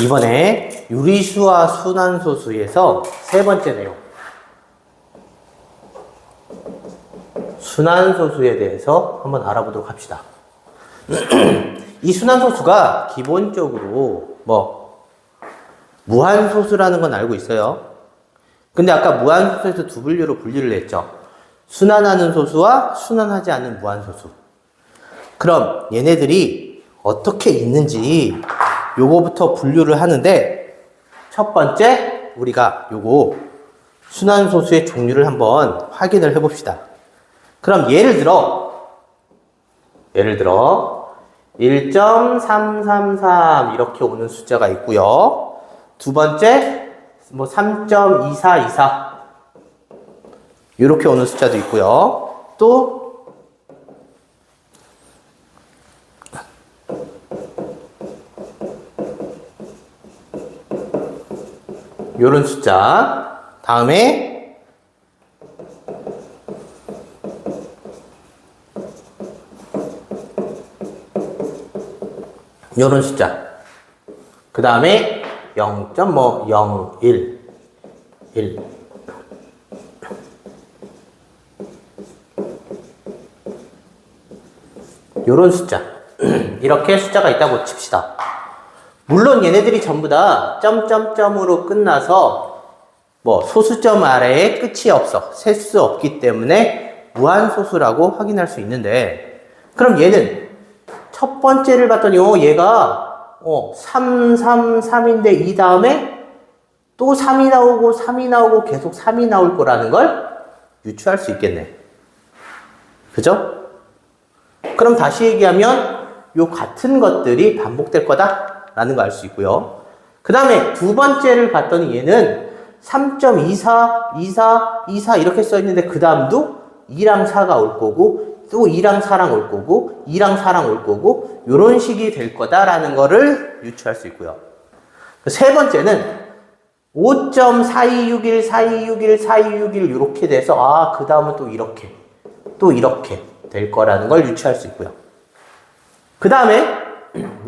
이번에 유리수와 순환소수에서 세 번째 내용. 순환소수에 대해서 한번 알아보도록 합시다. 이 순환소수가 기본적으로 무한소수라는 건 알고 있어요. 근데 아까 무한소수에서 두 분류로 분류를 했죠. 순환하는 소수와 순환하지 않는 무한소수. 그럼 얘네들이 어떻게 있는지 요거부터 분류를 하는데, 첫 번째 우리가 요거 순환소수의 종류를 한번 확인을 해봅시다. 그럼 예를 들어 1.333 이렇게 오는 숫자가 있고요. 두 번째 3.2424 이렇게 오는 숫자도 있고요. 또 요런 숫자, 다음에 요런 숫자, 그 다음에 0.01 1 요런 숫자 이렇게 숫자가 있다고 칩시다. 물론 얘네들이 전부 다 점점점으로 끝나서 소수점 아래에 끝이 없어, 셀 수 없기 때문에 무한소수라고 확인할 수 있는데, 그럼 얘는 첫 번째를 봤더니 얘가 3, 3, 3인데 이 다음에 또 3이 나오고 3이 나오고 계속 3이 나올 거라는 걸 유추할 수 있겠네. 그죠? 그럼 다시 얘기하면 요 같은 것들이 반복될 거다라는 거 알 수 있고요. 그 다음에 두 번째를 봤더니 얘는 3.24, 24, 24 이렇게 써 있는데 그 다음도 2랑 4가 올 거고 또 2랑 4랑 올 거고 2랑 4랑 올 거고 요런 식이 될 거다라는 거를 유추할 수 있고요. 세 번째는 5.4261, 4261, 4261 이렇게 돼서 그 다음은 또 이렇게 될 거라는 걸 유추할 수 있고요. 그 다음에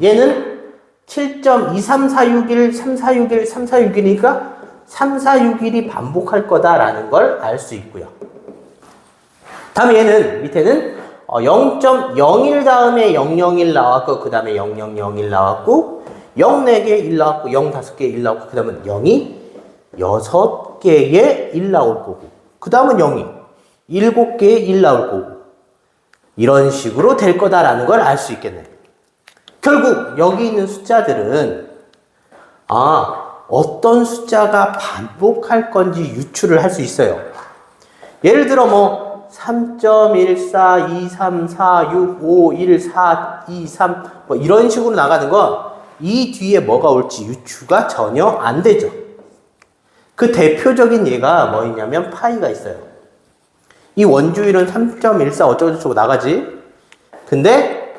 얘는 7.23461, 3461, 3461이니까 3461이 반복할 거다라는 걸 알 수 있고요. 다음에 얘는 밑에는 0.01 다음에 001 나왔고 그 다음에 0001 나왔고 0 4개 1 나왔고 0 5개 1 나왔고 그 다음은 0이 6개의 1 나올 거고 그 다음은 0이 7개의 1 나올 거고 이런 식으로 될 거다라는 걸 알 수 있겠네. 결국 여기 있는 숫자들은 어떤 숫자가 반복할 건지 유추를 할 수 있어요. 예를 들어 3.14, 23, 46, 51, 4, 23 이런 식으로 나가는 건 이 뒤에 뭐가 올지 유추가 전혀 안 되죠. 그 대표적인 예가 뭐냐면 파이가 있어요. 이 원주율은 3.14 어쩌고저쩌고 나가지. 근데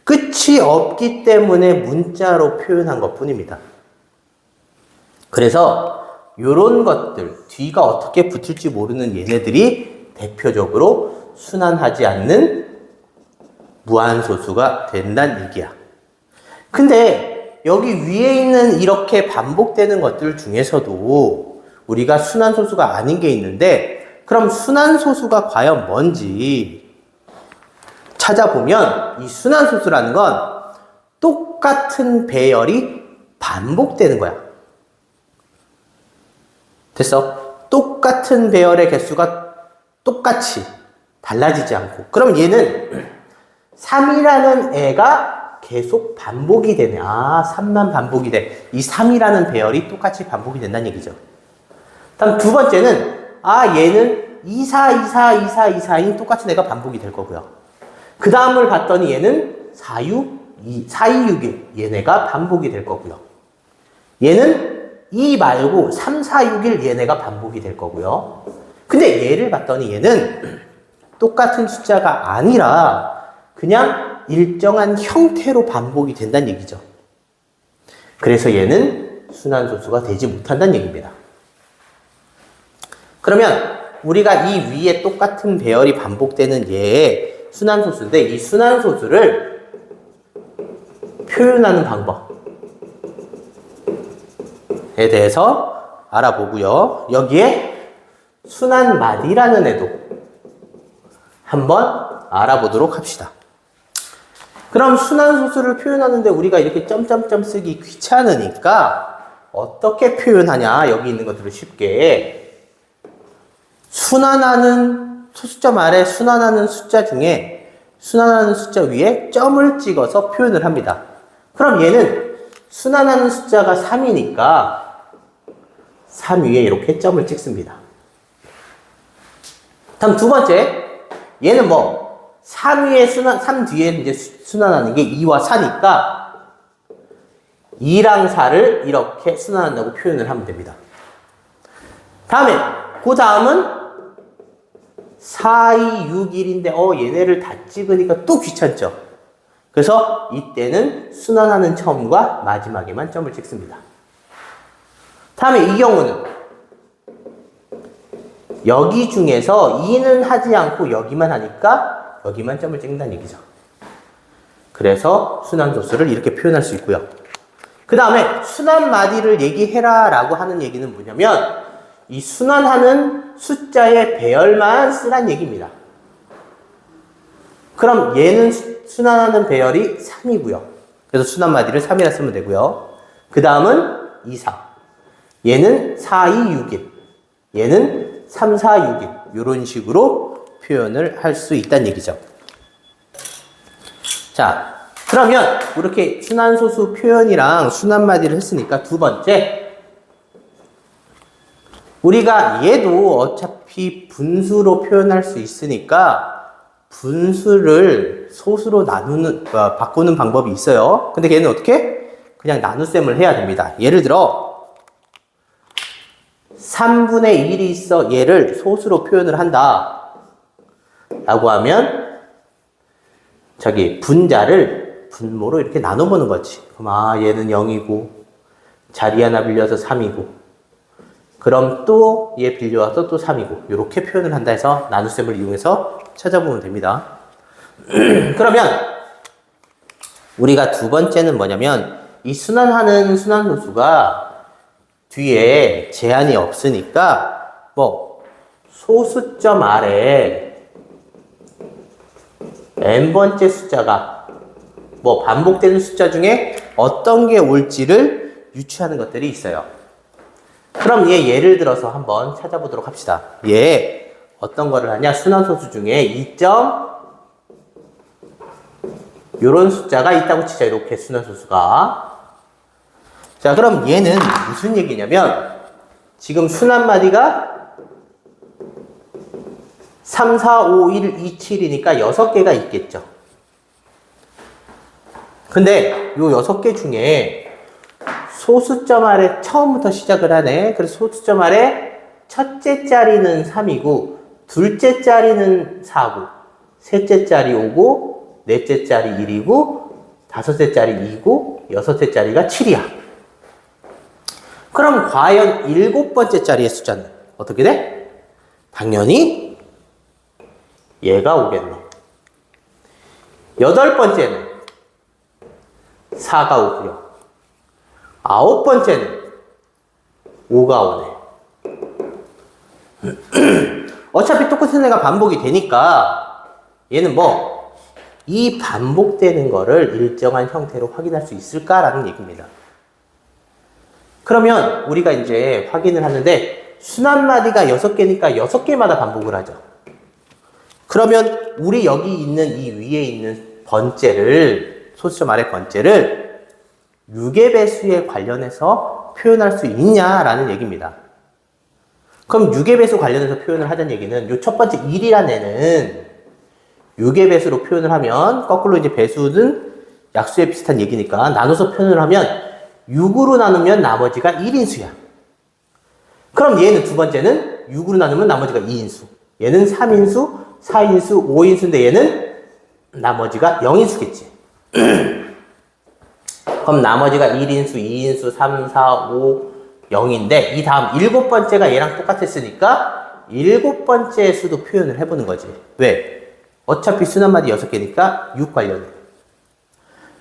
끝이 없기 때문에 문자로 표현한 것 뿐입니다. 그래서 요런 것들, 뒤가 어떻게 붙을지 모르는 얘네들이 대표적으로 순환하지 않는 무한소수가 된다는 얘기야. 근데 여기 위에 있는 이렇게 반복되는 것들 중에서도 우리가 순환소수가 아닌 게 있는데, 그럼 순환소수가 과연 뭔지 찾아보면 이 순환소수라는 건 똑같은 배열이 반복되는 거야. 됐어? 똑같은 배열의 개수가 똑같이 달라지지 않고. 그럼 얘는 3이라는 애가 계속 반복이 되네. 3만 반복이 돼. 이 3이라는 배열이 똑같이 반복이 된다는 얘기죠. 다음 두 번째는 얘는 24, 24, 24, 24인 똑같은 애가 반복이 될 거고요. 그 다음을 봤더니 얘는 4261 얘네가 반복이 될 거고요. 얘는 2 말고 3, 4, 6, 1 얘네가 반복이 될 거고요. 근데 얘를 봤더니 얘는 똑같은 숫자가 아니라 그냥 일정한 형태로 반복이 된다는 얘기죠. 그래서 얘는 순환소수가 되지 못한다는 얘기입니다. 그러면 우리가 이 위에 똑같은 배열이 반복되는 얘의 순환소수인데, 이 순환소수를 표현하는 방법, 대해서 알아보고요. 여기에 순환마디라는 애도 한번 알아보도록 합시다. 그럼 순환소수를 표현하는데 우리가 이렇게 점점점 쓰기 귀찮으니까 어떻게 표현하냐? 여기 있는 것들을 쉽게 순환하는 소수점 아래 순환하는 숫자 중에 순환하는 숫자 위에 점을 찍어서 표현을 합니다. 그럼 얘는 순환하는 숫자가 3이니까 3 위에 이렇게 점을 찍습니다. 다음 두 번째, 얘는 3 위에 3 뒤에 이제 순환하는 게 2와 4니까 2랑 4를 이렇게 순환한다고 표현을 하면 됩니다. 다음에, 그 다음은 4, 2, 6, 1인데, 얘네를 다 찍으니까 또 귀찮죠? 그래서 이때는 순환하는 처음과 마지막에만 점을 찍습니다. 다음에 이 경우는 여기 중에서 2는 하지 않고 여기만 하니까 여기만 점을 찍는다는 얘기죠. 그래서 순환소수를 이렇게 표현할 수 있고요. 그 다음에 순환마디를 얘기해라 라고 하는 얘기는 뭐냐면 이 순환하는 숫자의 배열만 쓰란 얘기입니다. 그럼 얘는 순환하는 배열이 3이고요. 그래서 순환마디를 3이라 쓰면 되고요. 그 다음은 2, 4. 얘는 4, 2, 6, 1. 얘는 3, 4, 6, 1. 이런 식으로 표현을 할 수 있다는 얘기죠. 자, 그러면 이렇게 순환소수 표현이랑 순환마디를 했으니까 두 번째, 우리가 얘도 어차피 분수로 표현할 수 있으니까 분수를 소수로 바꾸는 방법이 있어요. 근데 걔는 어떻게? 그냥 나눗셈을 해야 됩니다. 예를 들어 3분의 1이 있어 얘를 소수로 표현을 한다 라고 하면 분자를 분모로 이렇게 나눠보는 거지. 그럼 얘는 0이고 자리 하나 빌려서 3이고 그럼 또 얘 빌려와서 또 3이고 이렇게 표현을 한다 해서 나눗셈을 이용해서 찾아보면 됩니다. 그러면 우리가 두 번째는 뭐냐면 이 순환하는 순환소수가 뒤에 제한이 없으니까 소수점 아래 n번째 숫자가 반복되는 숫자 중에 어떤 게 올지를 유추하는 것들이 있어요. 그럼 예를 들어서 한번 찾아보도록 합시다. 어떤 거를 하냐? 순환소수 중에 2점 요런 숫자가 있다고 치자. 이렇게 순환소수가. 자, 그럼 얘는 무슨 얘기냐면 지금 순환마디가 3, 4, 5, 1, 2, 7이니까 6개가 있겠죠. 근데 요 6개 중에 소수점 아래 처음부터 시작을 하네. 그래서 소수점 아래 첫째 자리는 3이고 둘째 자리는 4고 셋째 자리 5고 넷째 자리 1이고 다섯째 자리 2고 여섯째 자리가 7이야. 그럼 과연 7번째 자리의 숫자는 어떻게 돼? 당연히 얘가 오겠네. 8번째는 4가 오고요. 9번째는 5가 오네. 어차피 똑같은 애가 반복이 되니까 얘는 이 반복되는 거를 일정한 형태로 확인할 수 있을까라는 얘기입니다. 그러면 우리가 이제 확인을 하는데 순환마디가 6개니까 6개마다 반복을 하죠. 그러면 우리 여기 있는 이 위에 있는 번째를 소수점 아래 번째를 6의 배수에 관련해서 표현할 수 있냐라는 얘기입니다. 그럼 6의 배수 관련해서 표현을 하자는 얘기는 요 첫 번째 1이라는 애는 6의 배수로 표현을 하면 거꾸로 이제 배수는 약수에 비슷한 얘기니까 나눠서 표현을 하면 6으로 나누면 나머지가 1인수야. 그럼 얘는 두 번째는 6으로 나누면 나머지가 2인수. 얘는 3인수, 4인수, 5인수인데 얘는 나머지가 0인수겠지. 그럼 나머지가 1인수, 2인수, 3, 4, 5, 0인데 이 다음 7번째가 얘랑 똑같았으니까 7번째 수도 표현을 해보는 거지. 왜? 어차피 순환마디 6개니까 6 관련해.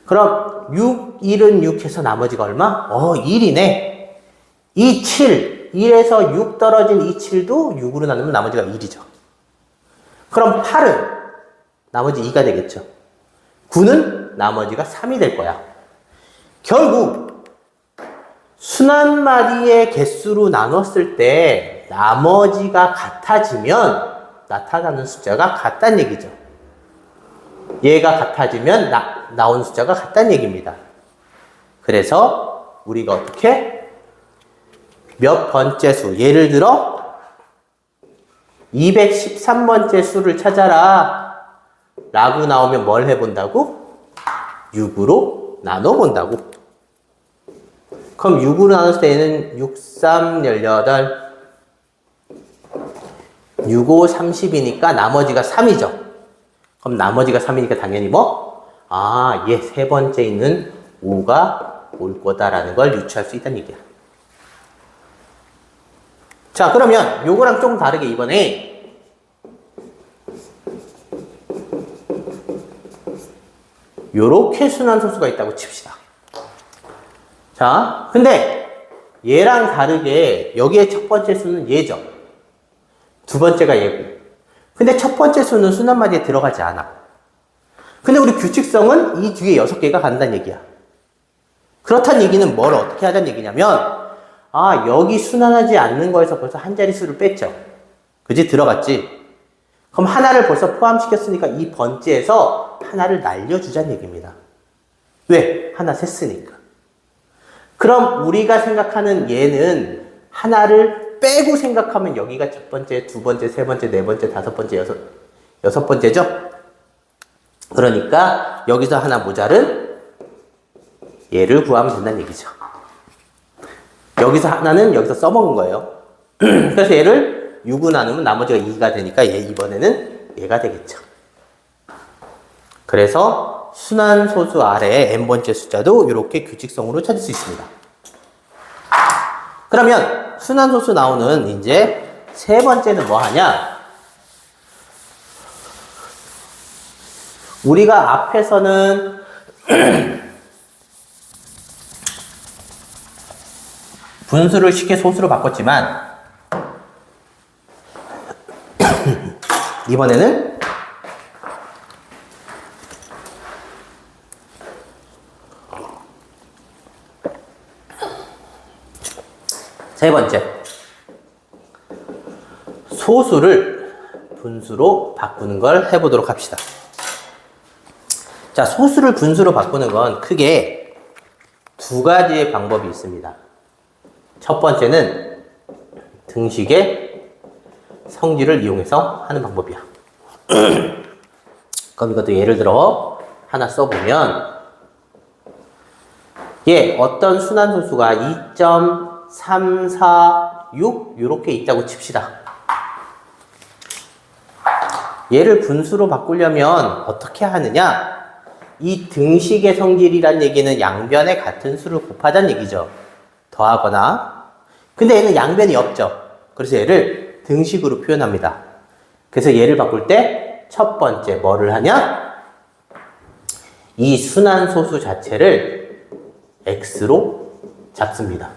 그럼 6, 1은 6 해서 나머지가 얼마? 1이네. 이 7, 1에서 6 떨어진 이 7도 6으로 나누면 나머지가 1이죠. 그럼 8은 나머지 2가 되겠죠. 9는 나머지가 3이 될 거야. 결국 순환마디의 개수로 나눴을 때 나머지가 같아지면 나타나는 숫자가 같다는 얘기죠. 얘가 같아지면 나온 숫자가 같다는 얘기입니다. 그래서 우리가 어떻게 몇 번째 수, 예를 들어 213번째 수를 찾아라 라고 나오면 뭘 해본다고? 6으로 나눠본다고. 그럼 6으로 나눴을 때는 6, 3, 18, 6, 5, 30이니까 나머지가 3이죠. 그럼 나머지가 3이니까 당연히 뭐? 아, 얘 세 번째 있는 5가 올 거다라는 걸 유추할 수 있다는 얘기야. 자, 그러면 요거랑 조금 다르게 이번에 요렇게 순환소수가 있다고 칩시다. 자, 근데 얘랑 다르게 여기에 첫 번째 수는 얘죠. 두 번째가 얘고. 근데 첫 번째 수는 순환마디에 들어가지 않아. 근데 우리 규칙성은 이 뒤에 6개가 간다는 얘기야. 그렇다는 얘기는 뭘 어떻게 하자는 얘기냐면, 아, 여기 순환하지 않는 거에서 벌써 한 자릿수를 뺐죠. 그지? 들어갔지? 그럼 하나를 벌써 포함시켰으니까 이 번째에서 하나를 날려주자는 얘기입니다. 왜? 하나 셌으니까. 그럼 우리가 생각하는 얘는 하나를 빼고 생각하면 여기가 첫 번째, 두 번째, 세 번째, 네 번째, 다섯 번째, 여섯 번째죠? 그러니까 여기서 하나 모자른 얘를 구하면 된다는 얘기죠. 여기서 하나는 여기서 써먹은 거예요. 그래서 얘를 6으로 나누면 나머지가 2가 되니까 얘 이번에는 얘가 되겠죠. 그래서 순환소수 아래에 n번째 숫자도 이렇게 규칙성으로 찾을 수 있습니다. 그러면 순환소수 나오는 이제 세 번째는 뭐 하냐? 우리가 앞에서는 분수를 쉽게 소수로 바꿨지만 이번에는 세 번째, 소수를 분수로 바꾸는 걸 해보도록 합시다. 자, 소수를 분수로 바꾸는 건 크게 두 가지의 방법이 있습니다. 첫 번째는 등식의 성질을 이용해서 하는 방법이야. 그럼 이것도 예를 들어 하나 써보면, 얘 어떤 순환소수가 2.346 이렇게 있다고 칩시다. 얘를 분수로 바꾸려면 어떻게 하느냐? 이 등식의 성질이란 얘기는 양변에 같은 수를 곱하자는 얘기죠. 더하거나. 근데 얘는 양변이 없죠. 그래서 얘를 등식으로 표현합니다. 그래서 얘를 바꿀 때 첫 번째 뭐를 하냐? 이 순환소수 자체를 x로 잡습니다.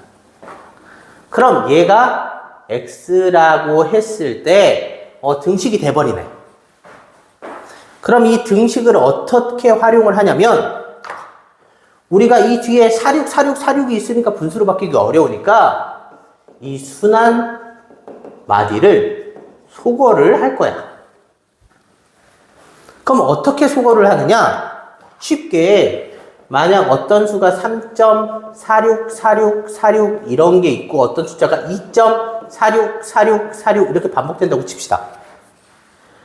그럼 얘가 x라고 했을 때 등식이 돼버리네. 그럼 이 등식을 어떻게 활용을 하냐면, 우리가 이 뒤에 46 있으니까 분수로 바뀌기 어려우니까 이 순환 마디를 소거를 할 거야. 그럼 어떻게 소거를 하느냐? 쉽게 만약 어떤 수가 3.46 이런 게 있고 어떤 숫자가 2.46 이렇게 반복된다고 칩시다.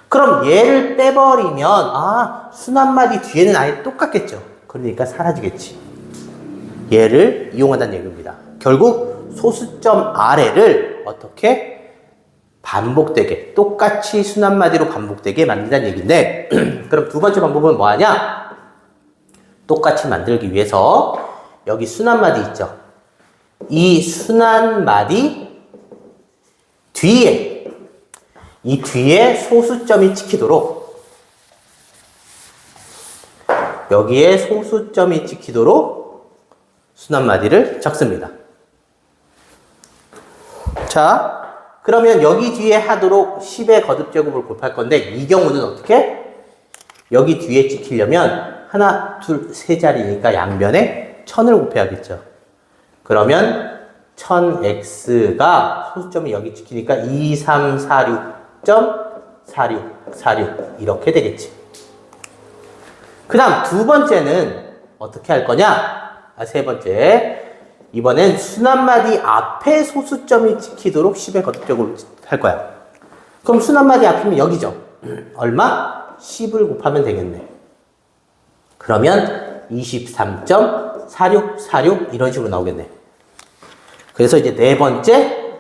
그럼 얘를 빼버리면 순환마디 뒤에는 아예 똑같겠죠. 그러니까 사라지겠지. 얘를 이용한다는 얘기입니다. 결국 소수점 아래를 어떻게 반복되게, 똑같이 순환마디로 반복되게 만든다는 얘기인데, 그럼 두 번째 방법은 뭐 하냐? 똑같이 만들기 위해서 여기 순환마디 있죠. 이 순환마디 뒤에, 이 뒤에 소수점이 찍히도록, 여기에 소수점이 찍히도록 순환마디를 적습니다. 자, 그러면 여기 뒤에 하도록 10의 거듭제곱을 곱할 건데 이 경우는 어떻게? 여기 뒤에 찍히려면 하나, 둘, 세 자리니까 양변에 1000을 곱해야겠죠. 그러면 1000x가 소수점이 여기 찍히니까 2346.4646 이렇게 되겠지. 그 다음 두 번째는 어떻게 할 거냐? 세 번째. 이번엔 순환마디 앞에 소수점이 찍히도록 10의 거듭제곱을 할 거야. 그럼 순환마디 앞이면 여기죠. 얼마? 10을 곱하면 되겠네. 그러면 23.4646 이런 식으로 나오겠네. 그래서 이제 네 번째,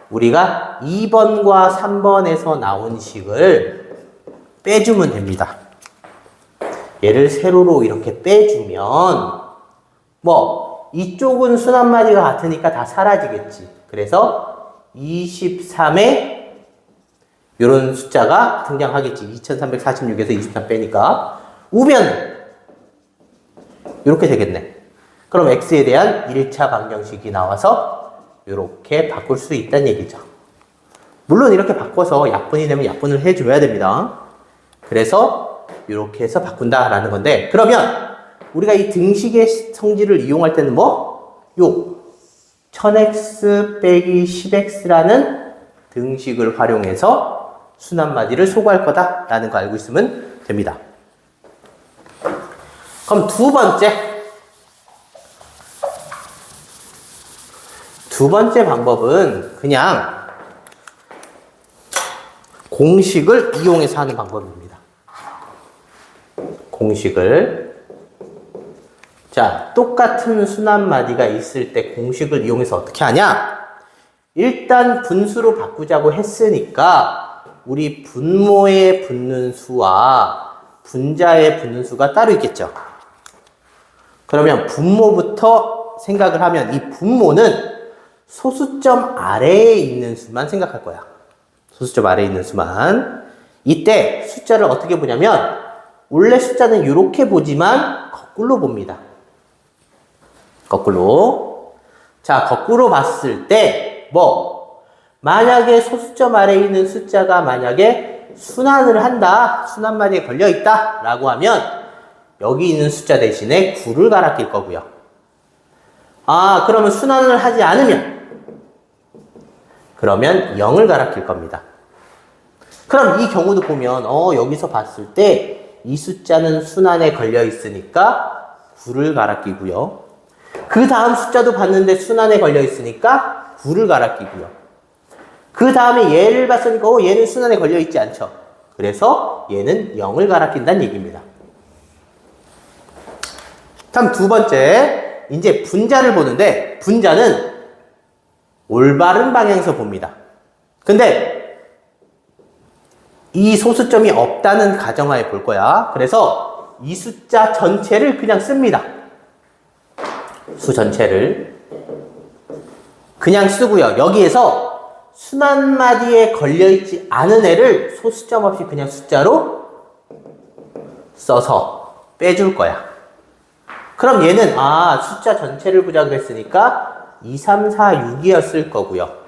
우리가 2번과 3번에서 나온 식을 빼주면 됩니다. 얘를 세로로 이렇게 빼주면, 이쪽은 순환마디가 같으니까 다 사라지겠지. 그래서 23에 이런 숫자가 등장하겠지. 2346에서 23 빼니까. 우변! 이렇게 되겠네. 그럼 x에 대한 1차 방정식이 나와서 이렇게 바꿀 수 있다는 얘기죠. 물론 이렇게 바꿔서 약분이 되면 약분을 해줘야 됩니다. 그래서 이렇게 해서 바꾼다라는 건데, 그러면 우리가 이 등식의 성질을 이용할 때는 요 1000x 빼기 10x라는 등식을 활용해서 순환마디를 소거할 거다라는 거 알고 있으면 됩니다. 그럼 두 번째 방법은 그냥 공식을 이용해서 하는 방법입니다. 공식을. 자, 똑같은 순환마디가 있을 때 공식을 이용해서 어떻게 하냐? 일단 분수로 바꾸자고 했으니까 우리 분모에 붙는 수와 분자에 붙는 수가 따로 있겠죠. 그러면 분모부터 생각을 하면 이 분모는 소수점 아래에 있는 수만 생각할 거야. 소수점 아래에 있는 수만. 이때 숫자를 어떻게 보냐면 원래 숫자는 이렇게 보지만 거꾸로 봅니다. 거꾸로. 자, 거꾸로 봤을 때 만약에 소수점 아래에 있는 숫자가 만약에 순환을 한다. 순환마디에 걸려있다. 라고 하면 여기 있는 숫자 대신에 9를 갈아 낄 거고요. 그러면 순환을 하지 않으면 그러면 0을 갈아 낄 겁니다. 그럼 이 경우도 보면 여기서 봤을 때 이 숫자는 순환에 걸려 있으니까 9를 갈아 끼고요. 그 다음 숫자도 봤는데 순환에 걸려 있으니까 9를 갈아 끼고요. 그 다음에 얘를 봤으니까 얘는 순환에 걸려 있지 않죠. 그래서 얘는 0을 갈아 낀다는 얘기입니다. 다음 두 번째, 이제 분자를 보는데 분자는 올바른 방향에서 봅니다. 근데 이 소수점이 없다는 가정하에 볼 거야. 그래서 이 숫자 전체를 그냥 씁니다. 수 전체를 그냥 쓰고요. 여기에서 순환마디에 걸려있지 않은 애를 소수점 없이 그냥 숫자로 써서 빼줄 거야. 그럼 얘는 숫자 전체를 보자고 했으니까 2, 3, 4, 6이었을 거고요.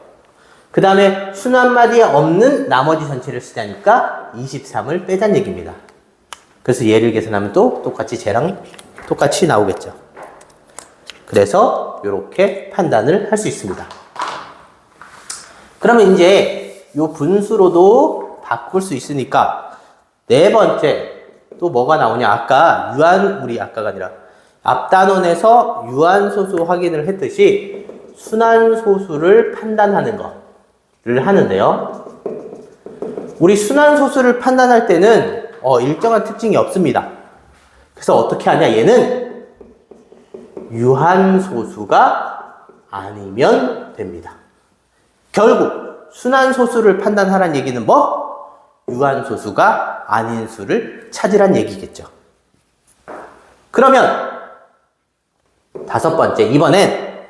그 다음에 순환마디에 없는 나머지 전체를 쓰자니까 23을 빼자는 얘기입니다. 그래서 얘를 계산하면 또 똑같이 쟤랑 똑같이 나오겠죠. 그래서 이렇게 판단을 할 수 있습니다. 그러면 이제 이 분수로도 바꿀 수 있으니까 네 번째 또 뭐가 나오냐? 아까가 아니라 앞단원에서 유한소수 확인을 했듯이 순환소수를 판단하는 거를 하는데요. 우리 순환소수를 판단할 때는 일정한 특징이 없습니다. 그래서 어떻게 하냐? 얘는 유한소수가 아니면 됩니다. 결국 순환소수를 판단하라는 얘기는 유한소수가 아닌 수를 찾으란 얘기겠죠. 그러면 다섯 번째, 이번엔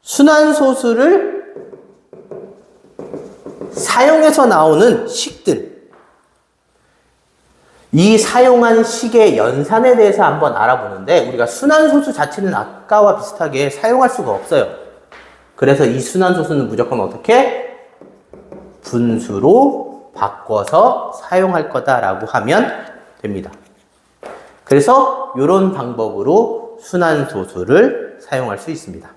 순환소수를 사용해서 나오는 식들, 이 사용한 식의 연산에 대해서 한번 알아보는데 우리가 순환소수 자체는 아까와 비슷하게 사용할 수가 없어요. 그래서 이 순환소수는 무조건 어떻게? 분수로 바꿔서 사용할 거다라고 하면 됩니다. 그래서 이런 방법으로 순환소수를 사용할 수 있습니다.